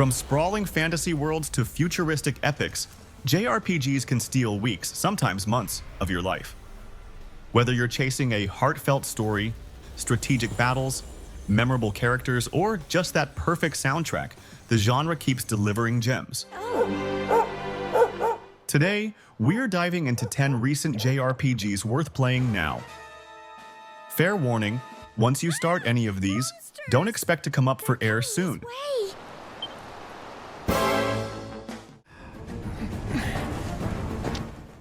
From sprawling fantasy worlds to futuristic epics, JRPGs can steal weeks, sometimes months, of your life. Whether you're chasing a heartfelt story, strategic battles, memorable characters, or just that perfect soundtrack, the genre keeps delivering gems. Today, we're diving into 10 recent JRPGs worth playing now. Fair warning, once you start any of these, don't expect to come up for air soon.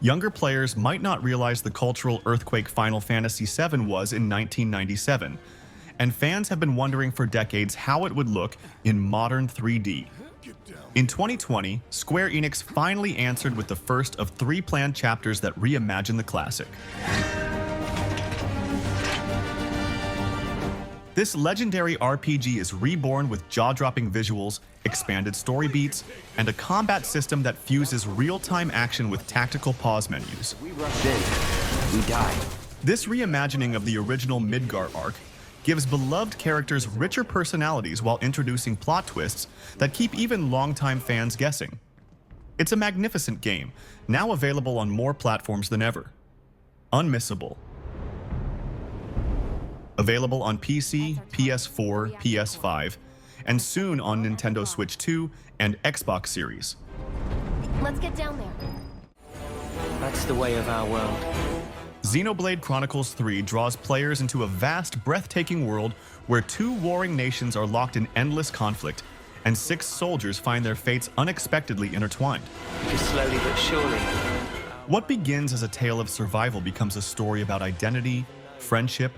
Younger players might not realize the cultural earthquake Final Fantasy VII was in 1997, and fans have been wondering for decades how it would look in modern 3D. In 2020, Square Enix finally answered with the first of 3 planned chapters that reimagine the classic. This legendary RPG is reborn with jaw-dropping visuals, expanded story beats, and a combat system that fuses real-time action with tactical pause menus. We rushed in. We died. This reimagining of the original Midgar arc gives beloved characters richer personalities while introducing plot twists that keep even longtime fans guessing. It's a magnificent game, now available on more platforms than ever. Unmissable. Available on PC, PS4, PS5, and soon on Nintendo Switch 2 and Xbox Series. Let's get down there. That's the way of our world. Xenoblade Chronicles 3 draws players into a vast, breathtaking world where 2 warring nations are locked in endless conflict, and 6 soldiers find their fates unexpectedly intertwined. Just slowly but surely. What begins as a tale of survival becomes a story about identity, friendship,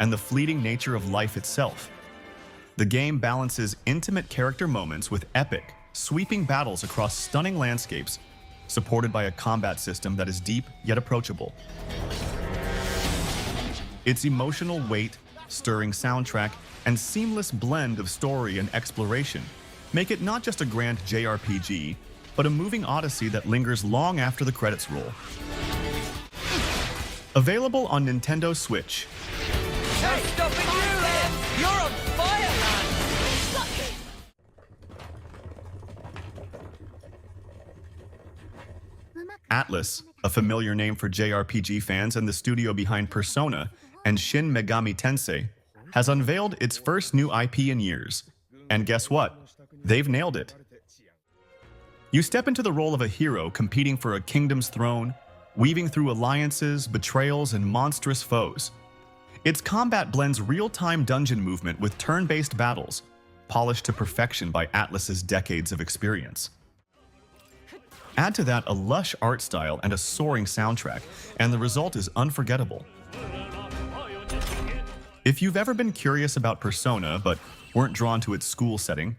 and the fleeting nature of life itself. The game balances intimate character moments with epic, sweeping battles across stunning landscapes, supported by a combat system that is deep yet approachable. Its emotional weight, stirring soundtrack, and seamless blend of story and exploration make it not just a grand JRPG, but a moving odyssey that lingers long after the credits roll. Available on Nintendo Switch. No stopping you, Ed! You're on fire, man! Atlus, a familiar name for JRPG fans and the studio behind Persona and Shin Megami Tensei, has unveiled its first new IP in years. And guess what? They've nailed it. You step into the role of a hero competing for a kingdom's throne, weaving through alliances, betrayals, and monstrous foes. Its combat blends real-time dungeon movement with turn-based battles, polished to perfection by Atlus's decades of experience. Add to that a lush art style and a soaring soundtrack, and the result is unforgettable. If you've ever been curious about Persona but weren't drawn to its school setting,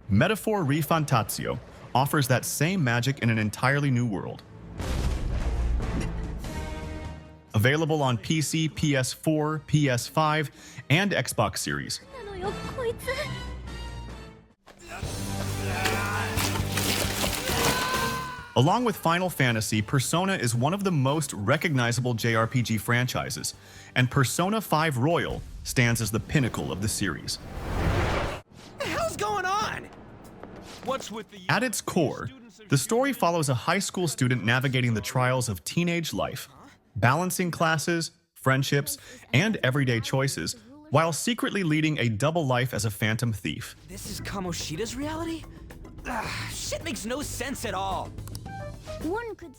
Metaphor ReFantazio offers that same magic in an entirely new world. Available on PC, PS4, PS5, and Xbox Series. Along with Final Fantasy, Persona is one of the most recognizable JRPG franchises, and Persona 5 Royal stands as the pinnacle of the series. What the hell's going on? At its core, the story follows a high school student navigating the trials of teenage life, balancing classes, friendships, and everyday choices, while secretly leading a double life as a phantom thief. This is Kamoshida's reality? Shit makes no sense at all.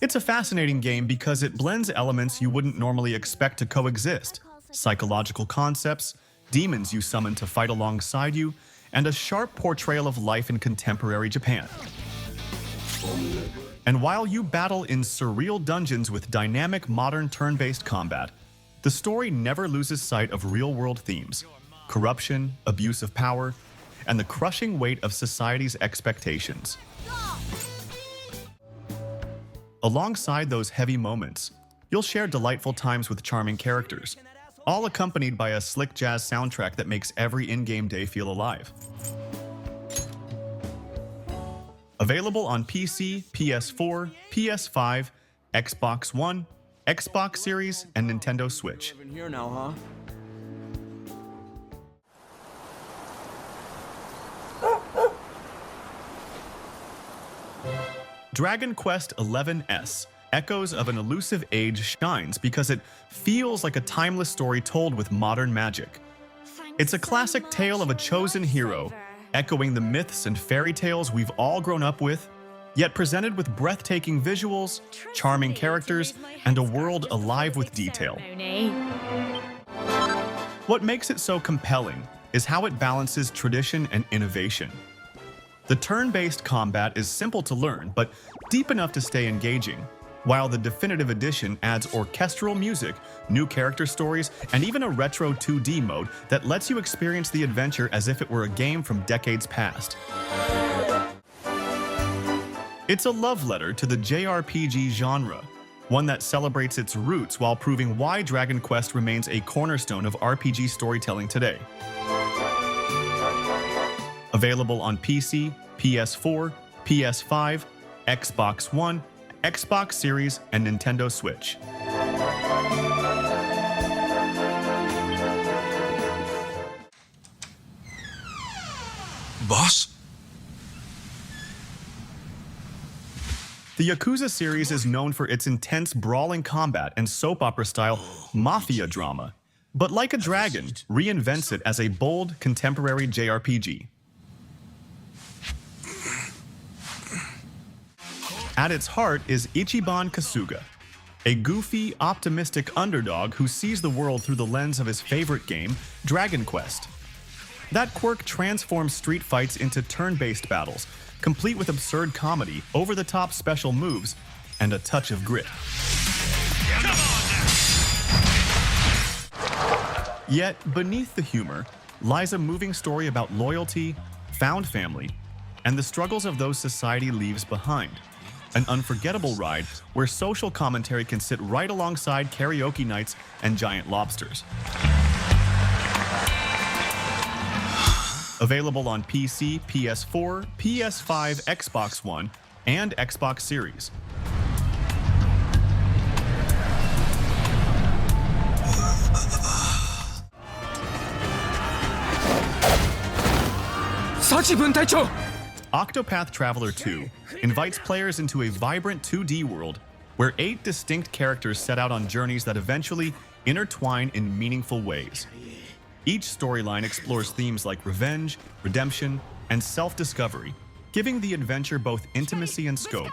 It's a fascinating game because it blends elements you wouldn't normally expect to coexist: psychological concepts, demons you summon to fight alongside you, and a sharp portrayal of life in contemporary Japan. And while you battle in surreal dungeons with dynamic modern turn-based combat, the story never loses sight of real-world themes: corruption, abuse of power, and the crushing weight of society's expectations. Alongside those heavy moments, you'll share delightful times with charming characters, all accompanied by a slick jazz soundtrack that makes every in-game day feel alive. Available on PC, PS4, PS5, Xbox One, Xbox Series, and Nintendo Switch. Living here now, huh? Dragon Quest XI's Echoes of an Elusive Age shines because it feels like a timeless story told with modern magic. It's a classic tale of a chosen hero, echoing the myths and fairy tales we've all grown up with, yet presented with breathtaking visuals, charming characters, and a world alive with detail. What makes it so compelling is how it balances tradition and innovation. The turn-based combat is simple to learn, but deep enough to stay engaging, while the definitive edition adds orchestral music, new character stories, and even a retro 2D mode that lets you experience the adventure as if it were a game from decades past. It's a love letter to the JRPG genre, one that celebrates its roots while proving why Dragon Quest remains a cornerstone of RPG storytelling today. Available on PC, PS4, PS5, Xbox One, Xbox Series, and Nintendo Switch. Boss? The Yakuza series is known for its intense brawling combat and soap opera-style mafia drama, but like a dragon, reinvents it as a bold, contemporary JRPG. At its heart is Ichiban Kasuga, a goofy, optimistic underdog who sees the world through the lens of his favorite game, Dragon Quest. That quirk transforms street fights into turn-based battles, complete with absurd comedy, over-the-top special moves, and a touch of grit. Yet, beneath the humor, lies a moving story about loyalty, found family, and the struggles of those society leaves behind. An unforgettable ride where social commentary can sit right alongside karaoke nights and giant lobsters. Available on PC, PS4, PS5, Xbox One, and Xbox Series. Octopath Traveler II invites players into a vibrant 2D world where 8 distinct characters set out on journeys that eventually intertwine in meaningful ways. Each storyline explores themes like revenge, redemption, and self-discovery, giving the adventure both intimacy and scope.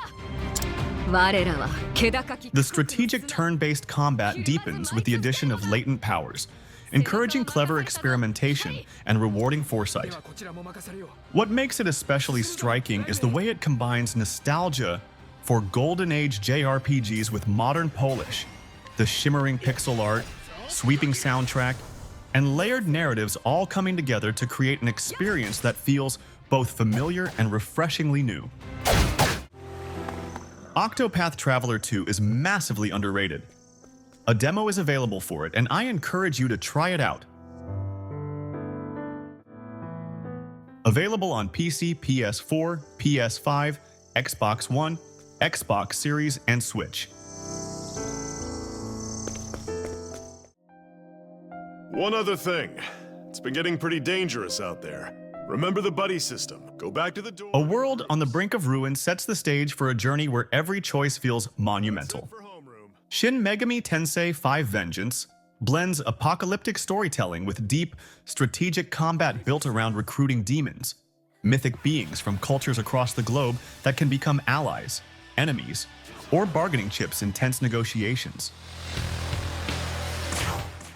The strategic turn-based combat deepens with the addition of latent powers, encouraging clever experimentation and rewarding foresight. What makes it especially striking is the way it combines nostalgia for Golden Age JRPGs with modern polish, the shimmering pixel art, sweeping soundtrack, and layered narratives all coming together to create an experience that feels both familiar and refreshingly new. Octopath Traveler 2 is massively underrated. A demo is available for it, and I encourage you to try it out. Available on PC, PS4, PS5, Xbox One, Xbox Series, and Switch. One other thing. It's been getting pretty dangerous out there. Remember the buddy system. Go back to the door. A world on the brink of ruin sets the stage for a journey where every choice feels monumental. Shin Megami Tensei 5 Vengeance blends apocalyptic storytelling with deep, strategic combat built around recruiting demons, mythic beings from cultures across the globe that can become allies, enemies, or bargaining chips in tense negotiations.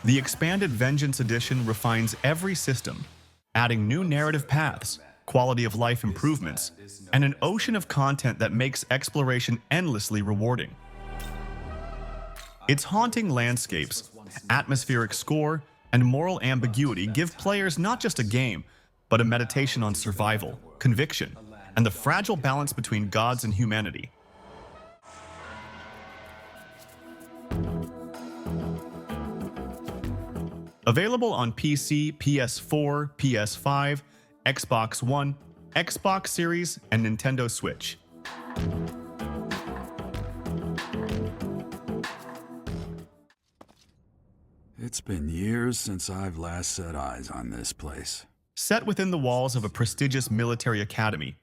The expanded Vengeance Edition refines every system, adding new narrative paths, quality of life improvements, and an ocean of content that makes exploration endlessly rewarding. Its haunting landscapes, atmospheric score, and moral ambiguity give players not just a game, but a meditation on survival, conviction, and the fragile balance between gods and humanity. Available on PC, PS4, PS5, Xbox One, Xbox Series, and Nintendo Switch. It's been years since I've last set eyes on this place. Set within the walls of a prestigious military academy,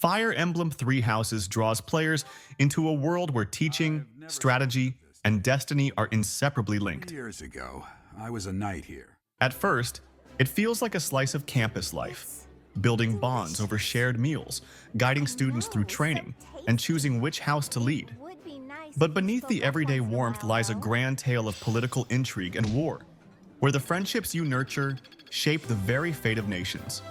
Fire Emblem Three Houses draws players into a world where teaching, strategy, and destiny are inseparably linked. 3 years ago, I was a knight here. At first, it feels like a slice of campus life, building bonds over shared meals, guiding students through training, and choosing which house to lead. But beneath the everyday warmth lies a grand tale of political intrigue and war, where the friendships you nurture shape the very fate of nations.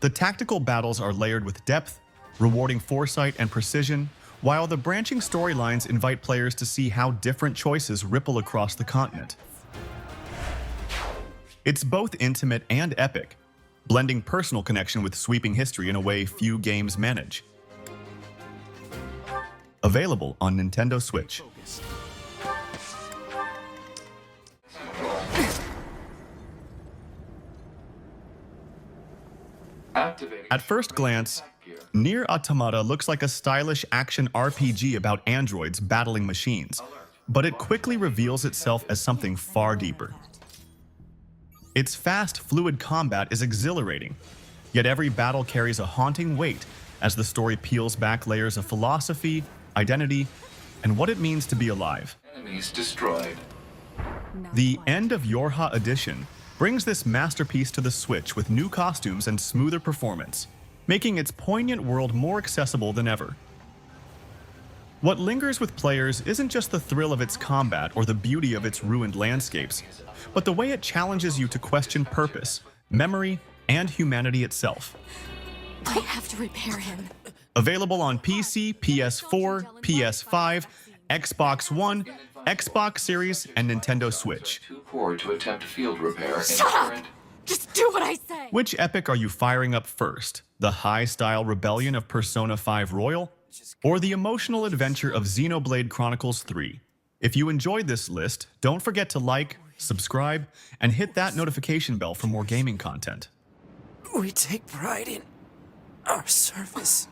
The tactical battles are layered with depth, rewarding foresight and precision, while the branching storylines invite players to see how different choices ripple across the continent. It's both intimate and epic, blending personal connection with sweeping history in a way few games manage. Available on Nintendo Switch. At first glance, NieR Automata looks like a stylish action RPG about androids battling machines, but it quickly reveals itself as something far deeper. Its fast, fluid combat is exhilarating, yet every battle carries a haunting weight as the story peels back layers of philosophy, identity, and what it means to be alive. Enemies destroyed. The End of YoRHa edition brings this masterpiece to the Switch with new costumes and smoother performance, making its poignant world more accessible than ever. What lingers with players isn't just the thrill of its combat or the beauty of its ruined landscapes, but the way it challenges you to question purpose, memory, and humanity itself. I have to repair him. Available on PC, PS4, PS5, Xbox One, Xbox Series, and Nintendo Switch. Too poor to attempt field repair in Shut up! current. Just do what I say! Which epic are you firing up first? The high-style rebellion of Persona 5 Royal? Or the emotional adventure of Xenoblade Chronicles 3? If you enjoyed this list, don't forget to like, subscribe, and hit that notification bell for more gaming content. We take pride in our service.